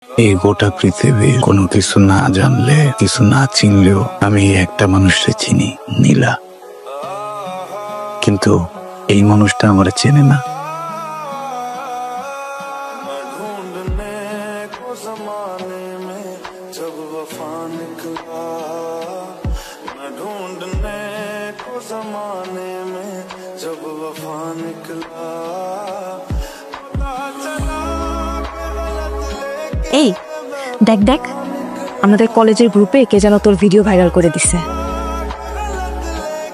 এই গোটা পৃথিবীর কোনো কিছু না জানলে, কিছু না চিনলেও আমি একটা মানুষকে চিনি, নীলা। কিন্তু এই মানুষটা আমার চেনে না। এই দেখ দেখ, আমাদের কলেজের গ্রুপে কে যেন তোর ভিডিও ভাইরাল করে দিছে।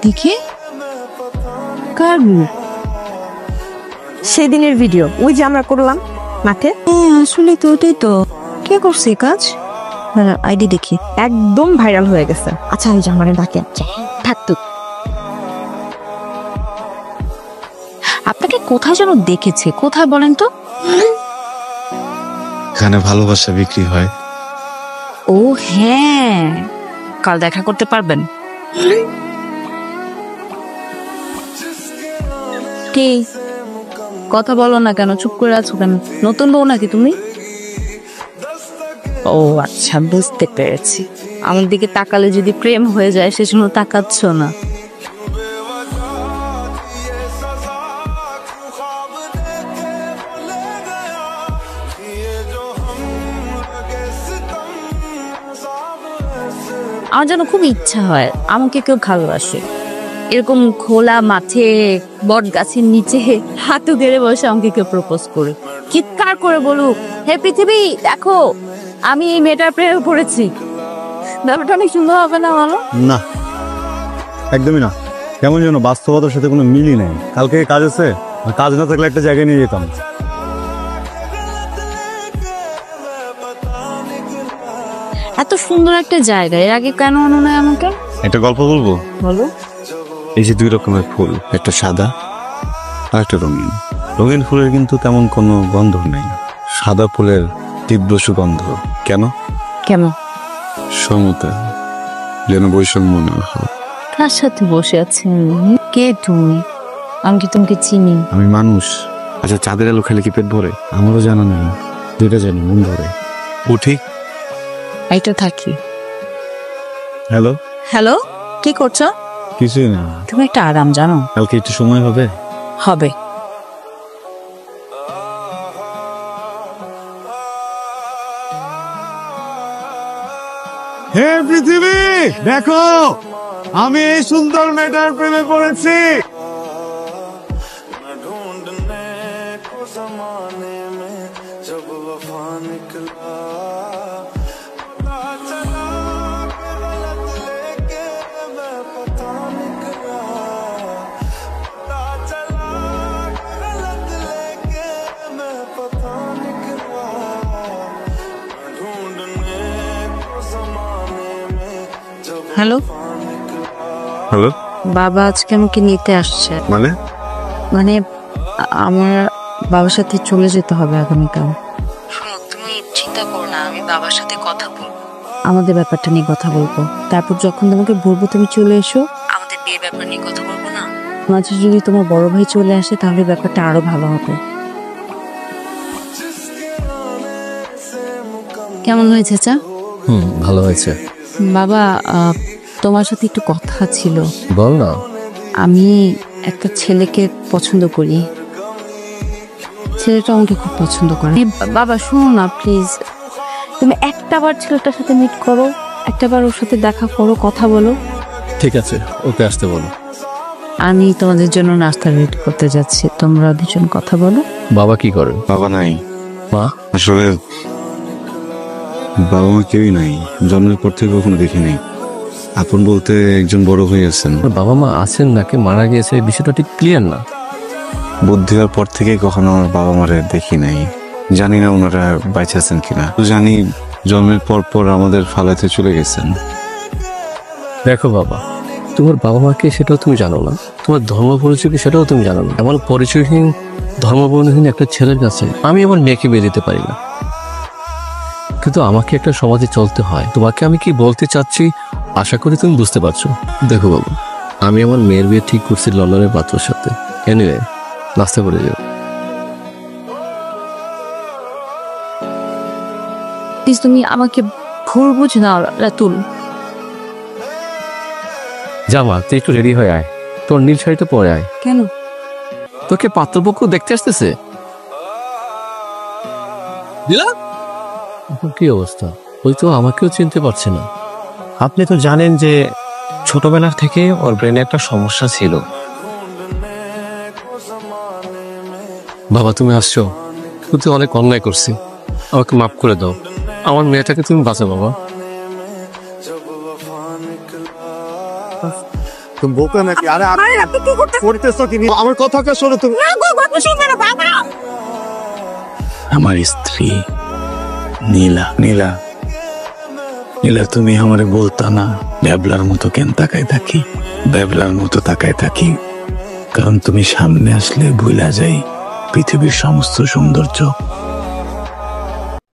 দেখি কার? সেদিনের ভিডিও, ওই যে আমরা করলাম মাঠে। আসলে তো ওটাই তো। কে করছে কাজ? আইডি দেখি। একদম ভাইরাল হয়ে গেছে। আচ্ছা এই যে আমার ডাকে থাকতো। আপনাকে কোথায় যেন দেখেছে, কোথায় বলেন তো? এখানে ভালোবাসা বিক্রি হয়। ও হ্যাঁ, কাল দেখা করতে পারবেন? কি কথা বলো না কেন, চুপ করে আছো কেন? নতুন বউ নাকি তুমি? ও আচ্ছা, বুঝতে পেরেছি। আমার দিকে তাকালে যদি প্রেম হয়ে যায় সেজন্য তাকাচ্ছ না। আমার যেন খুব ইচ্ছা হয় আমাকে কেউ ভালোবাসে, এরকম খোলা মাঠে বট গাছের নিচে হাঁটু গেড়ে বসে আমাকে কেউ প্রপোজ করে চিৎকার করে বলুক, হে পৃথিবী দেখো আমি এই মেয়েটার প্রেমে পড়েছি। ব্যাপারটা অনেক সুন্দর হবে না? বলো না, একদমই না। কেমন যেন বাস্তবতার সাথে কোনো মিলই নেই। কালকে কাজ আছে, কাজ না থাকলে একটা জায়গায় নিয়ে যেতাম। এত সুন্দর একটা জায়গা, এর আগে কেন আনো না আমাকে? একটা গল্প বলবো? বলো। এই যে দুই রকমের ফুল, একটা সাদা আর একটা রঙিন। রঙিন ফুলের কিন্তু তেমন কোনো গন্ধ নেই, সাদা ফুলের তীব্র সুগন্ধ। কেন? কেন? সমতা, যেন বৈষম্য না হয়। কার সাথে বসে আছেন? কে তুমি? আমি কি তোমাকে চিনি? আমি মানুষ। আচ্ছা, চাঁদের আলো খেলে কি পেট ভরে? আমারও জানা নেই, যেটা জানি মন ভরে। উঠি, এইটা থাকি। হ্যালো হ্যালো, কি করছো? কিছুই না। তুমি একটা আরাম জানো? কালকে একটু সময় হবে? হবে। হে পৃথিবী দেখো, আমি এই সুন্দর মেয়েটার প্রেমে পড়েছি। হ্যালো হ্যালো, বাবা আজকে আমাকে নিতে আসছে। মানে? মানে আমার বাবার সাথে চলে যেতে হবে আগামীকাল। শোনো, তুমি চিন্তা করো না, আমি বাবার সাথে কথা বলবো, আমাদের ব্যাপারটা নিয়ে কথা বলবো। তারপর যখন তোমাকে বলবো তুমি চলে এসো, আমাদের বিয়ের ব্যাপার নিয়ে কথা বলবো না? মাঝে যদি তোমার বড় ভাই চলে আসে তাহলে ব্যাপারটা আরো ভালো হবে। কেমন হয়েছে চা? ভালো হয়েছে। বাবা, তোমার সাথে একটু কথা ছিল। বল না। আমি একটা ছেলেকে পছন্দ করি, ছেলেটা আমাকে খুব পছন্দ করে। বাবা শোনো না প্লিজ, তুমি একটাবার ছেলেটার সাথে মিট করো, একটাবার ওর সাথে দেখা করো, কথা বলো। ঠিক আছে, ওকে আসতে বলো। আমি তোমাদের জন্য নাস্তা রেডি করতে যাচ্ছি, তোমরা দুজন কথা বলো। বাবা কি করে? বাবা নাই। মা? আসলে বাবা মা কেউই নাই, জন্মের পর থেকে কখনো দেখিনি। আপন বলতে একজন বড় ভাই আছেন। বাবা মা আছেন নাকি মারা গিয়েছে এই বিষয়টা ঠিক ক্লিয়ার না। বুদ্ধি হওয়ার পর থেকে কখনো আমার বাবা মারে দেখি নাই, জানি না ওনারা বাইচে আছেন কিনা। তো জানি জন্মের পর পর আমাদের ফালাইতে চলে গেছেন। দেখো বাবা, তোমার বাবা মাকে সেটাও তুমি জানো না, তোমার ধর্ম পরিচয় কি সেটাও তুমি জানো না। এমন পরিচয়হীন ধর্মবর্ণহীন একটা ছেলের কাছে আমি আমার মেয়েকে বিয়ে দিতে পারি না। কিন্তু আমাকে একটা সমাজে চলতে হয়। তোমাকে আমি কি বলতে চাচ্ছি আশা করি তুমি বুঝতে পারছো। দেখো বাবা, আমি আমার মেয়ের বিয়ে ঠিক করছি লন্ডনের পাত্রর সাথে। এনিওয়ে, নাস্তা করে যাও। প্লিজ তুমি আমাকে ভুল বুঝ না রাতুল। জামা তুই একটু রেডি হয়ে আয়, তোর নীল শাড়িটা পরে আয়। কেন? তোকে পাত্রপক্ষ দেখতে আসতেছে। দিলা কি অবস্থা? ওই তো আমাকেও চিনতে পারছে না। আপনি তো জানেন যে ছোটবেলা থেকে ওর ব্রেনে একটা সমস্যা ছিল। বাবা তুমি আসছো, তুই অনেক অন্যায় করছি, আমাকে মাফ করে দাও। আমার মেয়েটাকে তুমি বাঁচো বাবা। তুমি বোকা নাকি? আরে করতেছো কি? আমার কথাটা শোনো তুমি। আমার স্ত্রী নীলা। নীলা, নীলা তুমি আমারে বলতা না ব্যাবলার মতো কেন তাকায় থাকি? ব্যাবলার মতো তাকায় থাকি কারণ তুমি সামনে আসলে ভুলা যাই পৃথিবীর সমস্ত সৌন্দর্য।